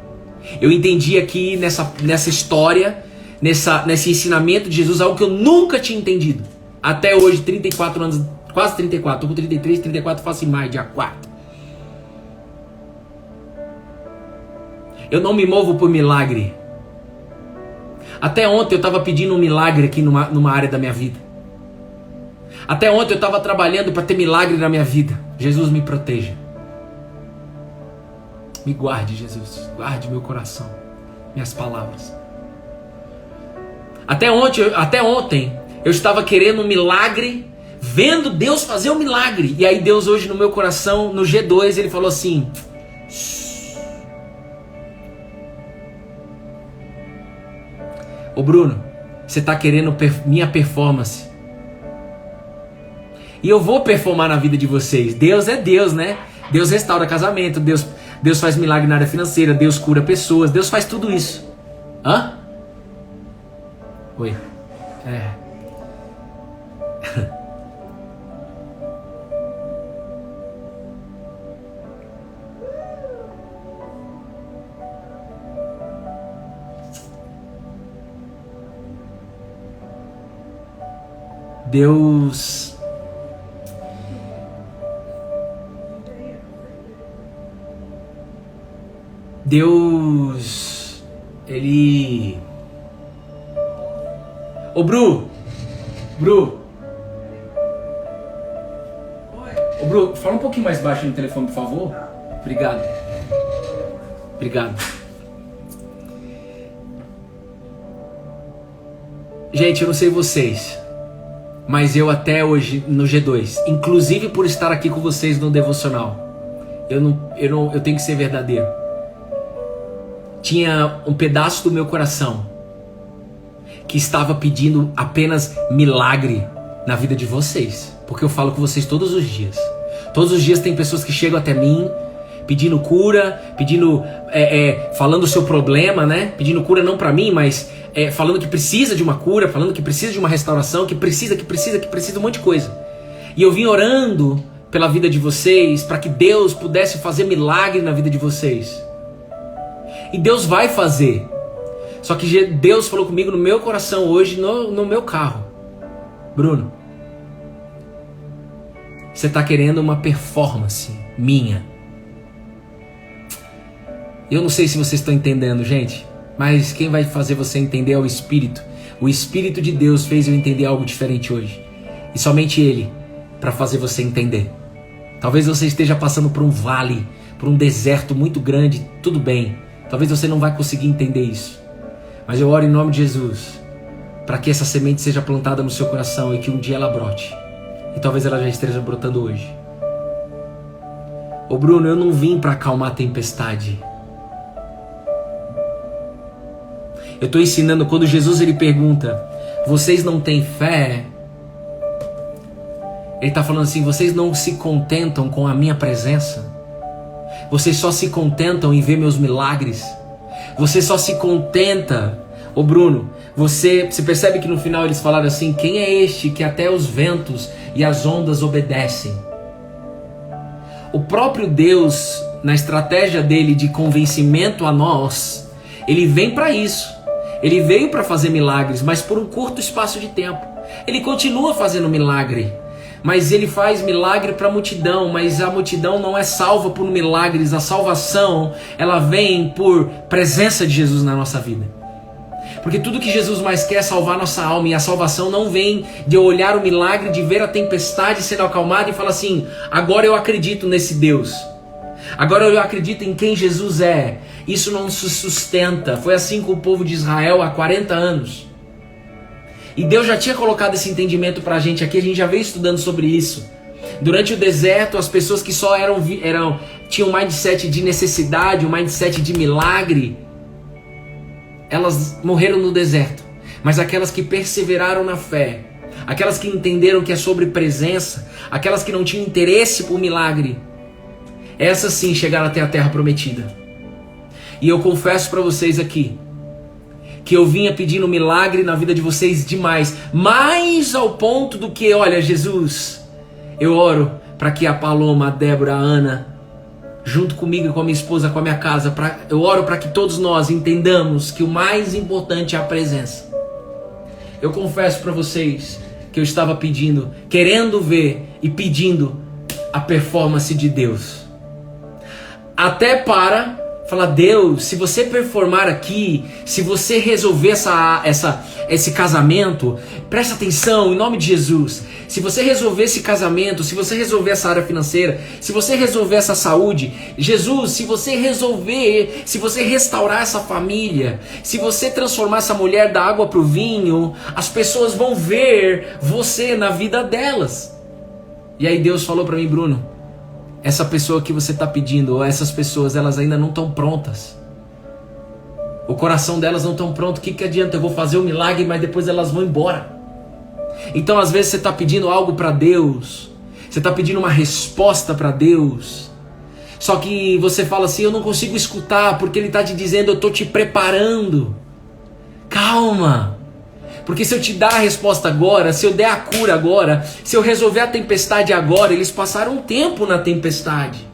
Eu entendi aqui nessa história, nesse ensinamento de Jesus, algo que eu nunca tinha entendido. Até hoje, 34 anos, quase 34, estou com 33, 34 faço em maio, dia 4. Eu não me movo por milagre. Até ontem eu estava pedindo um milagre aqui numa área da minha vida. Até ontem eu estava trabalhando para ter milagre na minha vida. Jesus, me proteja. Me guarde, Jesus. Guarde meu coração, minhas palavras. Até ontem eu estava querendo um milagre, vendo Deus fazer um milagre. E aí Deus hoje no meu coração, no G2, ele falou assim: ô Bruno, você está querendo minha performance. E eu vou performar na vida de vocês. Deus é Deus, né? Deus restaura casamento, Deus faz milagre na área financeira, Deus cura pessoas, Deus faz tudo isso. Hã? Oi. Deus, ele... Ô Bru! Ô Bru, fala um pouquinho mais baixo no telefone, por favor. Obrigado. Gente, eu não sei vocês, mas eu até hoje no G2, inclusive por estar aqui com vocês no devocional, eu tenho que ser verdadeiro. Tinha um pedaço do meu coração que estava pedindo apenas milagre na vida de vocês, porque eu falo com vocês todos os dias. Todos os dias tem pessoas que chegam até mim pedindo cura, falando o seu problema, né? Pedindo cura não pra mim, mas falando que precisa de uma cura, falando que precisa de uma restauração, que precisa de um monte de coisa. E eu vim orando pela vida de vocês, para que Deus pudesse fazer milagre na vida de vocês. E Deus vai fazer. Só que Deus falou comigo no meu coração hoje, no meu carro: Bruno, você está querendo uma performance minha. Eu não sei se vocês estão entendendo, gente, mas quem vai fazer você entender é o Espírito. O Espírito de Deus fez eu entender algo diferente hoje. E somente Ele para fazer você entender. Talvez você esteja passando por um vale, por um deserto muito grande, tudo bem. Talvez você não vai conseguir entender isso. Mas eu oro em nome de Jesus, para que essa semente seja plantada no seu coração e que um dia ela brote. E talvez ela já esteja brotando hoje. Ô Bruno, eu não vim para acalmar a tempestade. Eu estou ensinando, quando Jesus ele pergunta: vocês não têm fé? Ele está falando assim: vocês não se contentam com a minha presença? Vocês só se contentam em ver meus milagres? Você só se contenta? Ô Bruno, você percebe que no final eles falaram assim: quem é este que até os ventos e as ondas obedecem? O próprio Deus, na estratégia dele de convencimento a nós, ele vem para isso. Ele veio para fazer milagres, mas por um curto espaço de tempo. Ele continua fazendo milagre, mas ele faz milagre para a multidão, mas a multidão não é salva por milagres. A salvação, ela vem por presença de Jesus na nossa vida. Porque tudo que Jesus mais quer é salvar a nossa alma, e a salvação não vem de eu olhar o milagre, de ver a tempestade sendo acalmada e falar assim: agora eu acredito nesse Deus. Agora eu acredito em quem Jesus é. Isso não se sustenta. Foi assim com o povo de Israel há 40 anos. E Deus já tinha colocado esse entendimento pra gente aqui. A gente já veio estudando sobre isso. Durante o deserto, as pessoas que só tinham um mindset de necessidade, um mindset de milagre, elas morreram no deserto. Mas aquelas que perseveraram na fé, aquelas que entenderam que é sobre presença, aquelas que não tinham interesse por milagre, essas sim chegaram até a terra prometida. E eu confesso para vocês aqui que eu vinha pedindo milagre na vida de vocês demais, mais ao ponto do que, olha, Jesus, eu oro para que a Paloma, a Débora, a Ana, junto comigo e com a minha esposa, com a minha casa, eu oro para que todos nós entendamos que o mais importante é a presença. Eu confesso para vocês que eu estava pedindo, querendo ver e pedindo a performance de Deus. Até para falar, Deus, se você performar aqui, se você resolver esse casamento, presta atenção, em nome de Jesus. Se você resolver esse casamento, se você resolver essa área financeira, se você resolver essa saúde, Jesus, se você resolver, se você restaurar essa família, se você transformar essa mulher da água para o vinho, as pessoas vão ver você na vida delas. E aí Deus falou para mim, Bruno, essa pessoa que você está pedindo, ou essas pessoas, elas ainda não estão prontas. O coração delas não estão pronto. O que adianta? Eu vou fazer um milagre, mas depois elas vão embora. Então às vezes você está pedindo algo para Deus, você está pedindo uma resposta para Deus, só que você fala assim, eu não consigo escutar, porque Ele está te dizendo, eu estou te preparando. Calma. Porque se eu te dar a resposta agora, se eu der a cura agora, se eu resolver a tempestade agora, eles passaram um tempo na tempestade.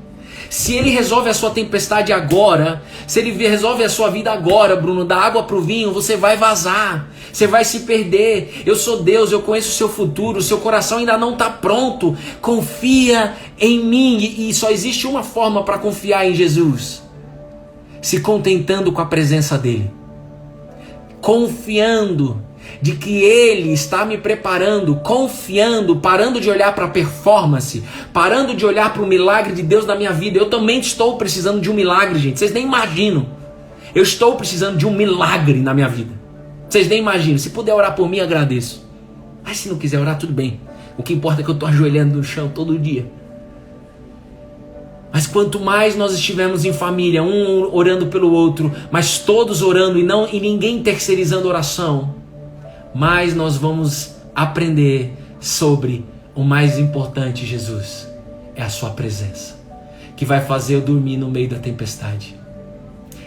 Se Ele resolve a sua tempestade agora, se Ele resolve a sua vida agora, Bruno, da água para o vinho, você vai vazar, você vai se perder. Eu sou Deus, eu conheço o seu futuro, o seu coração ainda não está pronto. Confia em mim. E só existe uma forma para confiar em Jesus: se contentando com a presença dEle, confiando de que Ele está me preparando, confiando, parando de olhar para a performance, parando de olhar para o milagre de Deus na minha vida. Eu também estou precisando de um milagre, gente. Vocês nem imaginam. Eu estou precisando de um milagre na minha vida. Vocês nem imaginam. Se puder orar por mim, agradeço. Mas se não quiser orar, tudo bem. O que importa é que eu estou ajoelhando no chão todo dia. Mas quanto mais nós estivermos em família, um orando pelo outro, mas todos orando e ninguém terceirizando oração, mais nós vamos aprender sobre o mais importante, Jesus. É a sua presença, que vai fazer eu dormir no meio da tempestade.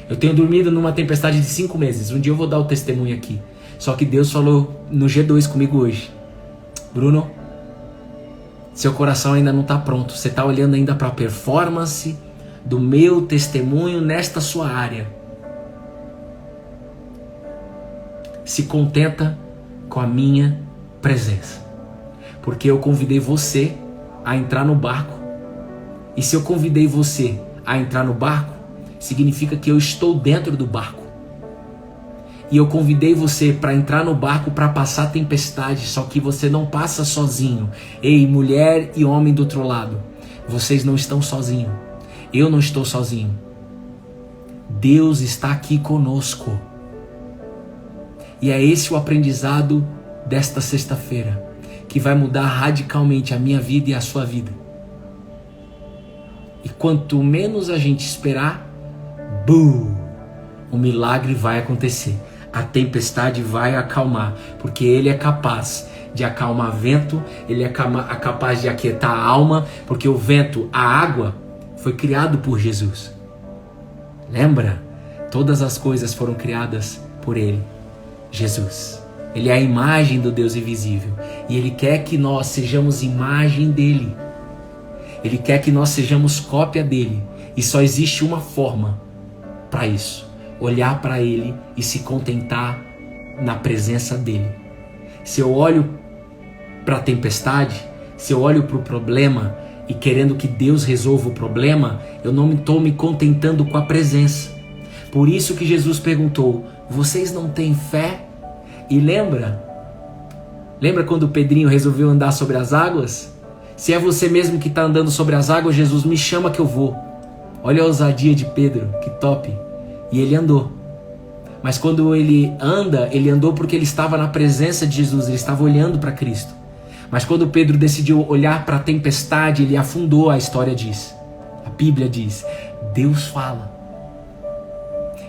Eu tenho dormido numa tempestade de 5 meses. Um dia eu vou dar o testemunho aqui. Só que Deus falou no G2 comigo hoje: Bruno, seu coração ainda não está pronto. Você está olhando ainda para a performance do meu testemunho nesta sua área. Se contenta com a minha presença, porque eu convidei você a entrar no barco. E se eu convidei você a entrar no barco, significa que eu estou dentro do barco. E eu convidei você para entrar no barco para passar a tempestade, só que você não passa sozinho. Ei, mulher e homem do outro lado, vocês não estão sozinhos. Eu não estou sozinho. Deus está aqui conosco. E é esse o aprendizado desta sexta-feira, que vai mudar radicalmente a minha vida e a sua vida. E quanto menos a gente esperar, o milagre vai acontecer. A tempestade vai acalmar, porque Ele é capaz de acalmar vento, Ele é capaz de aquietar a alma, porque o vento, a água, foi criado por Jesus. Lembra? Todas as coisas foram criadas por Ele. Jesus, Ele é a imagem do Deus invisível, e Ele quer que nós sejamos imagem dEle. Ele quer que nós sejamos cópia dEle, e só existe uma forma para isso: olhar para Ele e se contentar na presença dEle. Se eu olho para a tempestade, se eu olho para o problema e querendo que Deus resolva o problema, eu não estou me contentando com a presença. Por isso que Jesus perguntou: vocês não têm fé? E lembra quando Pedrinho resolveu andar sobre as águas? Se é você mesmo que está andando sobre as águas, Jesus, me chama que eu vou. Olha a ousadia de Pedro, que top. E ele andou. Mas quando ele anda, ele andou porque ele estava na presença de Jesus, ele estava olhando para Cristo. Mas quando Pedro decidiu olhar para a tempestade, ele afundou. A história diz, a Bíblia diz, Deus fala.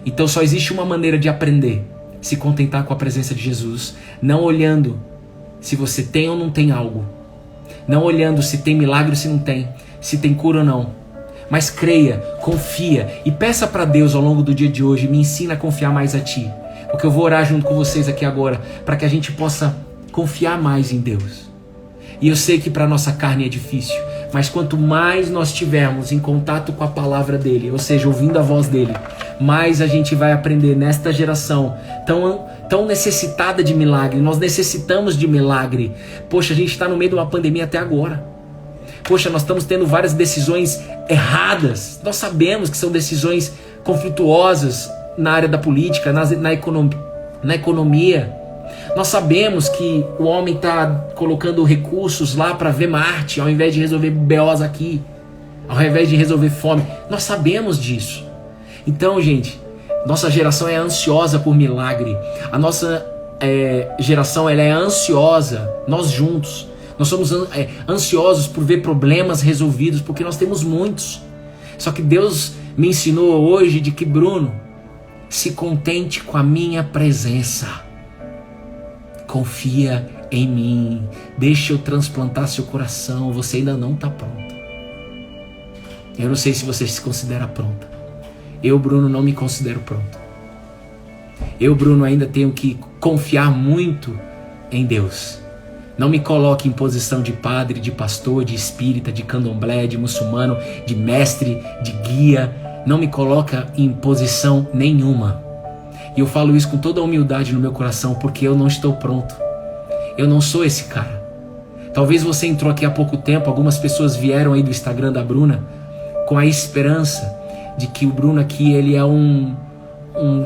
Então só existe uma maneira de aprender: se contentar com a presença de Jesus, não olhando se você tem ou não tem algo, não olhando se tem milagre ou se não tem, se tem cura ou não, mas creia, confia e peça para Deus ao longo do dia de hoje: me ensina a confiar mais a Ti, porque eu vou orar junto com vocês aqui agora para que a gente possa confiar mais em Deus. E eu sei que para nossa carne é difícil, Mas quanto mais nós estivermos em contato com a palavra dele, ou seja, ouvindo a voz dele, mais a gente vai aprender nesta geração tão necessitada de milagre. Nós necessitamos de milagre. Poxa, a gente está no meio de uma pandemia até agora. Poxa, nós estamos tendo várias decisões erradas. Nós sabemos que são decisões conflituosas na área da política, na economia. Nós sabemos que o homem está colocando recursos lá para ver Marte, ao invés de resolver BOs aqui, ao invés de resolver fome. Nós sabemos disso. Então, gente, nossa geração é ansiosa por milagre. A nossa geração ela é ansiosa, nós juntos. Nós somos ansiosos por ver problemas resolvidos, porque nós temos muitos. Só que Deus me ensinou hoje de que, Bruno, se contente com a minha presença. Confia em mim. Deixa eu transplantar seu coração. Você ainda não está pronto. Eu não sei se você se considera pronta. Eu, Bruno, não me considero pronto. Eu, Bruno, ainda tenho que confiar muito em Deus. Não me coloque em posição de padre, de pastor, de espírita, de candomblé, de muçulmano, de mestre, de guia. Não me coloca em posição nenhuma. E eu falo isso com toda a humildade no meu coração, porque eu não estou pronto. Eu não sou esse cara. Talvez você entrou aqui há pouco tempo, algumas pessoas vieram aí do Instagram da Bruna com a esperança de que o Bruno aqui, ele é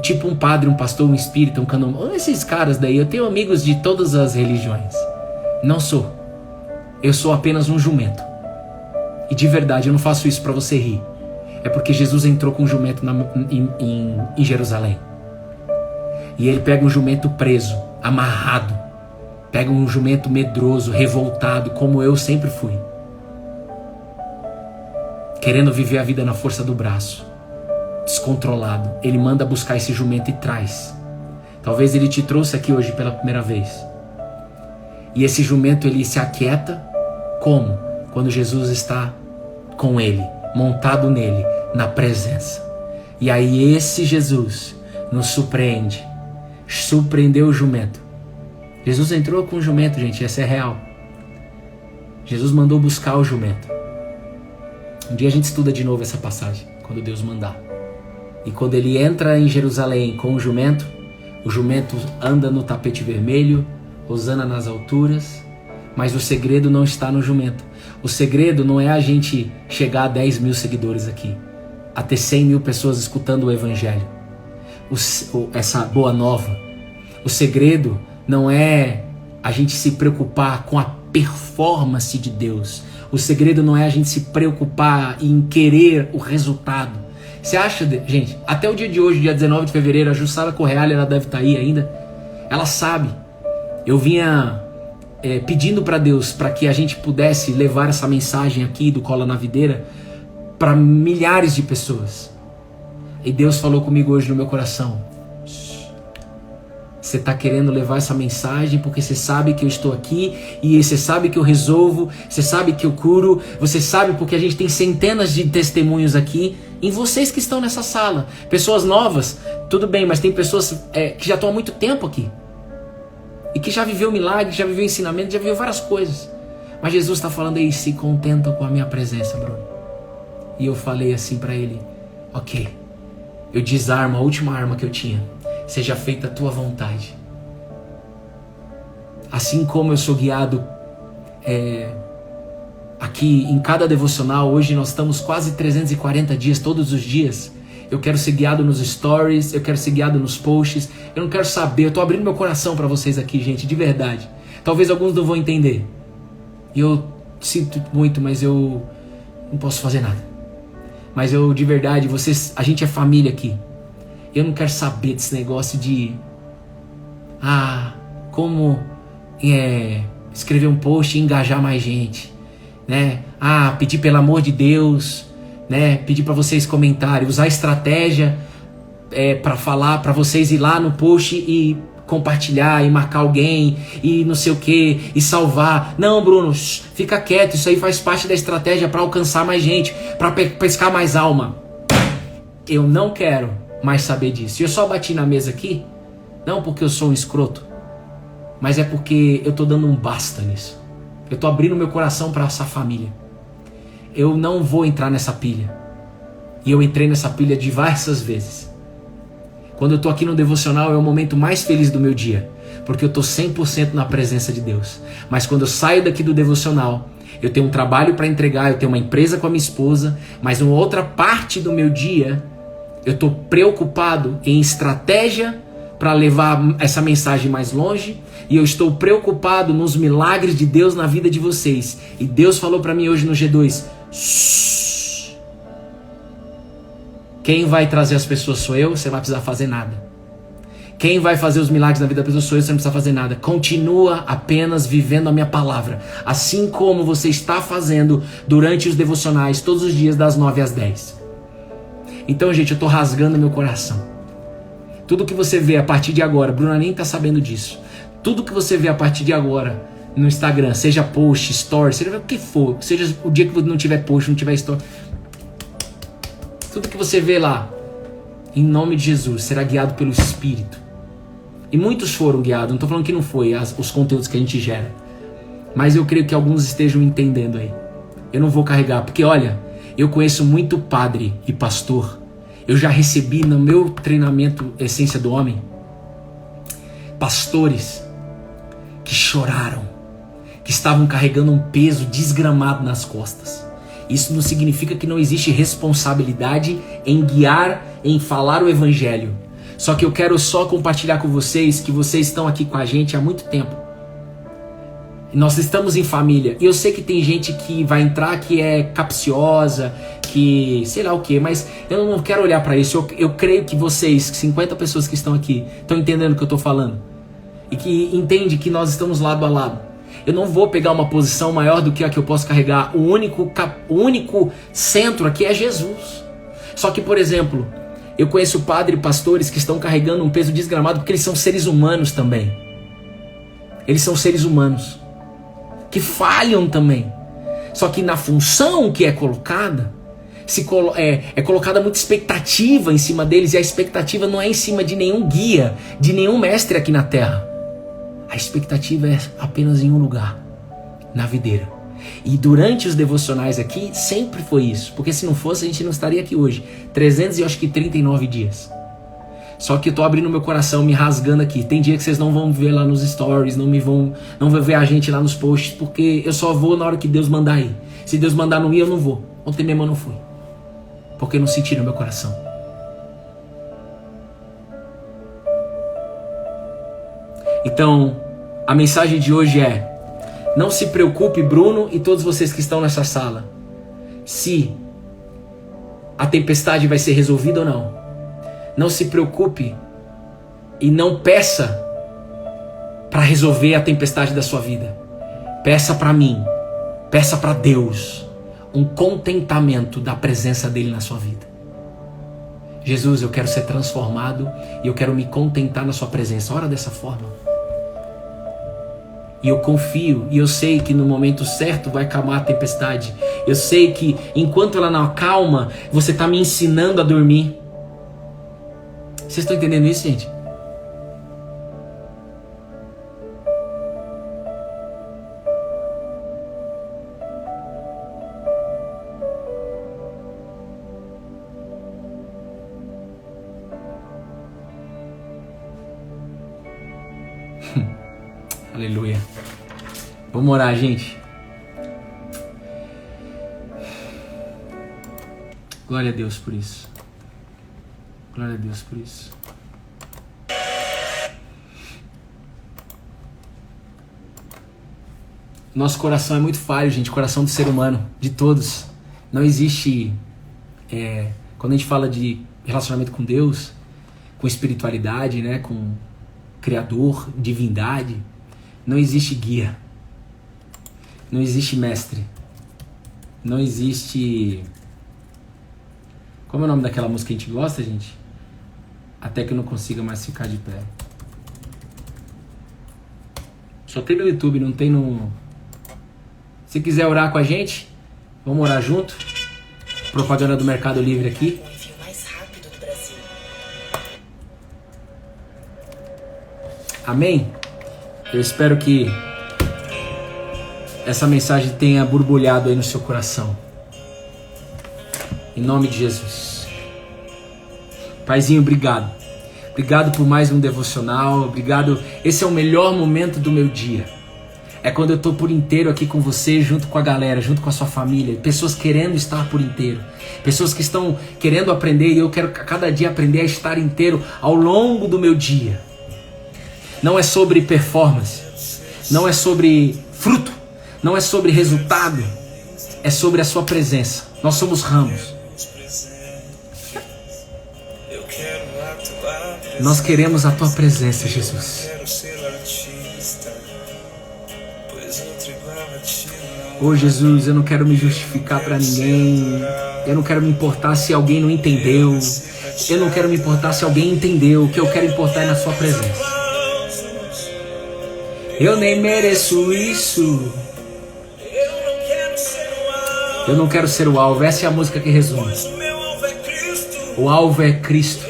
tipo um padre, um pastor, um espírita, um candomblé. Esses caras daí, eu tenho amigos de todas as religiões. Não sou. Eu sou apenas um jumento. E de verdade, eu não faço isso para você rir. É porque Jesus entrou com um jumento em Jerusalém. E ele pega um jumento preso, amarrado. Pega um jumento medroso, revoltado, como eu sempre fui. Querendo viver a vida na força do braço. Descontrolado. Ele manda buscar esse jumento e traz. Talvez ele te trouxe aqui hoje pela primeira vez. E esse jumento, ele se aquieta como? Quando Jesus está com ele, montado nele, na presença. E aí esse Jesus nos surpreende. Surpreendeu o jumento. Jesus entrou com o jumento, gente, essa é real. Jesus mandou buscar o jumento. Um dia a gente estuda de novo essa passagem, quando Deus mandar. E quando ele entra em Jerusalém com o jumento anda no tapete vermelho, Hosana nas alturas, mas o segredo não está no jumento. O segredo não é a gente chegar a 10 mil seguidores aqui, a ter 100 mil pessoas escutando o evangelho, essa boa nova. O segredo não é a gente se preocupar com a performance de Deus. O segredo não é a gente se preocupar em querer o resultado. Você acha, gente, até o dia de hoje, dia 19 de fevereiro, a Jussara Correale, ela deve estar aí ainda, ela sabe. Eu vinha pedindo para Deus para que a gente pudesse levar essa mensagem aqui do Cola na Videira para milhares de pessoas. E Deus falou comigo hoje no meu coração. Você está querendo levar essa mensagem porque você sabe que eu estou aqui e você sabe que eu resolvo, você sabe que eu curo, você sabe porque a gente tem centenas de testemunhos aqui em vocês que estão nessa sala. Pessoas novas, tudo bem, mas tem pessoas que já estão há muito tempo aqui. E que já viveu milagre, já viveu ensinamento, já viveu várias coisas. Mas Jesus está falando aí, se contenta com a minha presença, Bruno. E eu falei assim para ele, ok, eu desarmo a última arma que eu tinha. Seja feita a tua vontade. Assim como eu sou guiado aqui em cada devocional, hoje nós estamos quase 340 dias, todos os dias. Eu quero ser guiado nos stories, eu quero ser guiado nos posts. Eu não quero saber, eu estou abrindo meu coração para vocês aqui, gente, de verdade. Talvez alguns não vão entender. E eu sinto muito, mas eu não posso fazer nada. Mas eu, de verdade, a gente é família aqui. Eu não quero saber desse negócio de como escrever um post e engajar mais gente, né? Pedir pelo amor de Deus, né? Pedir para vocês comentarem, usar estratégia para falar, para vocês ir lá no post e compartilhar e marcar alguém e não sei o que e salvar. Não, Bruno, fica quieto, isso aí faz parte da estratégia para alcançar mais gente, para pescar mais alma. Eu não quero mais saber disso. Eu só bati na mesa aqui, não porque eu sou um escroto, mas é porque eu tô dando um basta nisso. Eu tô abrindo meu coração para essa família. eu não vou entrar nessa pilha. E eu entrei nessa pilha diversas vezes. Quando eu tô aqui no devocional é o momento mais feliz do meu dia, porque eu tô 100% na presença de Deus. Mas quando eu saio daqui do devocional, eu tenho um trabalho para entregar, eu tenho uma empresa com a minha esposa, mas uma outra parte do meu dia, eu tô preocupado em estratégia para levar essa mensagem mais longe, e eu estou preocupado nos milagres de Deus na vida de vocês. E Deus falou para mim hoje no G2, quem vai trazer as pessoas sou eu, você não vai precisar fazer nada. Quem vai fazer os milagres na vida da pessoa sou eu, você não precisa fazer nada. Continua apenas vivendo a minha palavra, assim como você está fazendo durante os devocionais, todos os dias das 9 às 10. Então, gente, eu estou rasgando meu coração. Tudo que você vê a partir de agora, Bruna nem está sabendo disso. Tudo que você vê a partir de agora no Instagram, seja post, story, seja o que for, seja o dia que não tiver post, não tiver story, tudo que você vê lá, em nome de Jesus, será guiado pelo Espírito. E muitos foram guiados, não estou falando que não foi os conteúdos que a gente gera. Mas eu creio que alguns estejam entendendo aí. Eu não vou carregar, porque olha, eu conheço muito padre e pastor. Eu já recebi no meu treinamento Essência do Homem, pastores que choraram, que estavam carregando um peso desgramado nas costas. Isso não significa que não existe responsabilidade em guiar, em falar o evangelho. Só que eu quero só compartilhar com vocês que vocês estão aqui com a gente há muito tempo. Nós estamos em família. E eu sei que tem gente que vai entrar que é capciosa, que sei lá o que, mas eu não quero olhar para isso. Eu creio que vocês, 50 pessoas que estão aqui, estão entendendo o que eu estou falando. E que entendem que nós estamos lado a lado. Eu não vou pegar uma posição maior do que a que eu posso carregar. O único centro aqui é Jesus. Só que, por exemplo, eu conheço padres e pastores que estão carregando um peso desgramado porque eles são seres humanos também. Eles são seres humanos que falham também. Só que na função que é colocada, é colocada muita expectativa em cima deles, e a expectativa não é em cima de nenhum guia, de nenhum mestre aqui na terra. A expectativa é apenas em um lugar, na videira. E durante os devocionais aqui, sempre foi isso. Porque se não fosse, a gente não estaria aqui hoje. 339 dias. Só que eu tô abrindo meu coração, me rasgando aqui. Tem dia que vocês não vão ver lá nos stories, não vão ver a gente lá nos posts, porque eu só vou na hora que Deus mandar ir. Se Deus mandar não ir, eu não vou. Ontem mesmo eu não fui. Porque não senti no meu coração. Então, a mensagem de hoje é: não se preocupe, Bruno e todos vocês que estão nessa sala, se a tempestade vai ser resolvida ou não. Não se preocupe e não peça para resolver a tempestade da sua vida. Peça para mim, peça para Deus um contentamento da presença dele na sua vida. Jesus, eu quero ser transformado e eu quero me contentar na sua presença. Ora dessa forma. E eu confio, e eu sei que no momento certo vai acalmar a tempestade. Eu sei que enquanto ela não acalma, você está me ensinando a dormir. Vocês estão entendendo isso, gente? Aleluia. Vamos orar, gente. Glória a Deus por isso. Glória a Deus por isso. Nosso coração é muito falho, gente. O coração do ser humano, de todos. Não existe... quando a gente fala de relacionamento com Deus, com espiritualidade, né, com Criador, divindade, não existe guia. Não existe mestre. Não existe... Como é o nome daquela música que a gente gosta, gente? Até que eu não consiga mais ficar de pé. Só tem no YouTube, não tem no... Se quiser orar com a gente, vamos orar junto. Propaganda do Mercado Livre aqui. O envio mais rápido do Brasil. Amém? Eu espero que essa mensagem tenha borbulhado aí no seu coração. Em nome de Jesus. Paizinho, obrigado. Obrigado por mais um devocional. Obrigado. Esse é o melhor momento do meu dia. É quando eu tô por inteiro aqui com você, junto com a galera, junto com a sua família. Pessoas querendo estar por inteiro. Pessoas que estão querendo aprender, e eu quero cada dia aprender a estar inteiro ao longo do meu dia. Não é sobre performance. Não é sobre fruto. Não é sobre resultado. É sobre a sua presença. Nós somos ramos. Nós queremos a tua presença, Jesus. Oh Jesus, eu não quero me justificar para ninguém. Eu não quero me importar se alguém não entendeu. Eu não quero me importar se alguém entendeu. O que eu quero importar é na sua presença. Eu nem mereço isso. Eu não quero ser o alvo. Essa é a música que resume. O alvo é Cristo.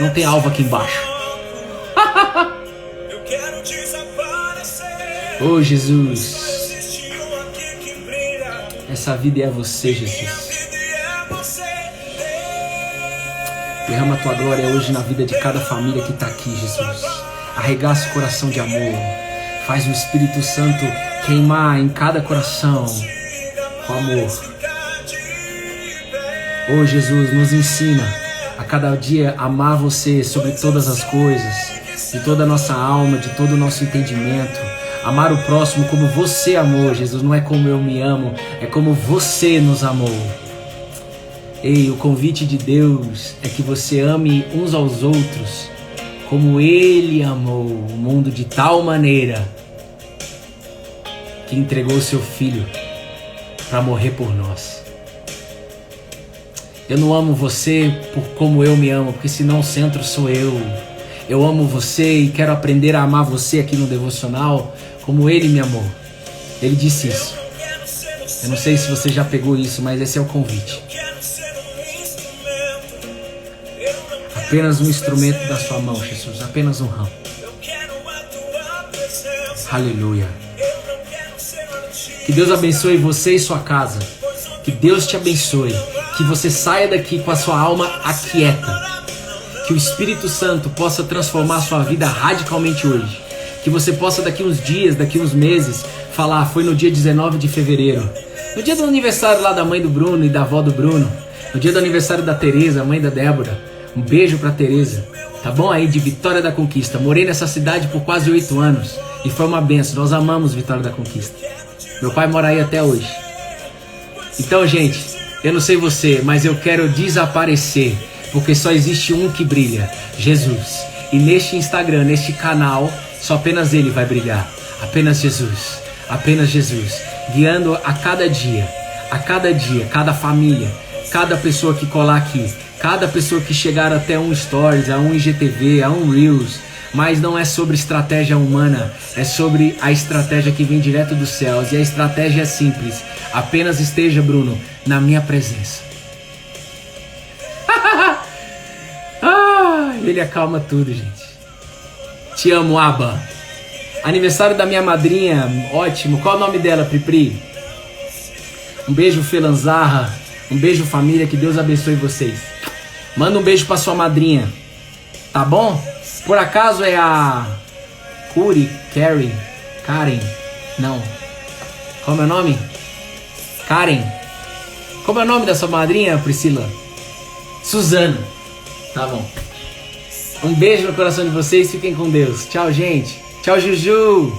Não tem alvo aqui embaixo. Oh Jesus. Essa vida é você, Jesus. Derrama a tua glória hoje na vida de cada família que está aqui, Jesus. Arregaça o coração de amor. Faz o Espírito Santo queimar em cada coração com amor. Oh Jesus, nos ensina a cada dia amar você sobre todas as coisas, de toda a nossa alma, de todo o nosso entendimento. Amar o próximo como você amou, Jesus. Não é como eu me amo, é como você nos amou. Ei, o convite de Deus é que você ame uns aos outros como Ele amou o mundo de tal maneira que entregou seu Filho para morrer por nós. Eu não amo você por como eu me amo, porque senão o centro sou eu. Eu amo você e quero aprender a amar você aqui no devocional como Ele me amou. Ele disse isso. Eu não sei se você já pegou isso, mas esse é o convite. Apenas um instrumento da sua mão, Jesus. Apenas um ramo. Aleluia. Que Deus abençoe você e sua casa. Que Deus te abençoe. Que você saia daqui com a sua alma aquieta. Que o Espírito Santo possa transformar a sua vida radicalmente hoje. Que você possa daqui uns dias, daqui uns meses, falar, foi no dia 19 de fevereiro. No dia do aniversário lá da mãe do Bruno e da avó do Bruno. No dia do aniversário da Tereza, mãe da Débora. Um beijo pra Tereza. Tá bom aí, de Vitória da Conquista. Morei nessa cidade por quase 8 anos. E foi uma benção. Nós amamos Vitória da Conquista. Meu pai mora aí até hoje. Então, gente, eu não sei você, mas eu quero desaparecer. Porque só existe um que brilha. Jesus. E neste Instagram, neste canal, só apenas Ele vai brilhar. Apenas Jesus. Apenas Jesus. Guiando a cada dia, cada família, cada pessoa que colar aqui, cada pessoa que chegar até um Stories, a um IGTV, a um Reels. Mas não é sobre estratégia humana, é sobre a estratégia que vem direto dos céus. E a estratégia é simples. Apenas esteja, Bruno, na minha presença. Ele acalma tudo, gente. Te amo, Abba. Aniversário da minha madrinha, ótimo. Qual é o nome dela, Pripri? Um beijo, Felanzarra. Um beijo, família. Que Deus abençoe vocês. Manda um beijo pra sua madrinha. Tá bom? Por acaso é a Karen? Não. Qual é o meu nome? Karen. Como é o nome da sua madrinha, Priscila? Suzana. Tá bom. Um beijo no coração de vocês. Fiquem com Deus. Tchau, gente. Tchau, Juju.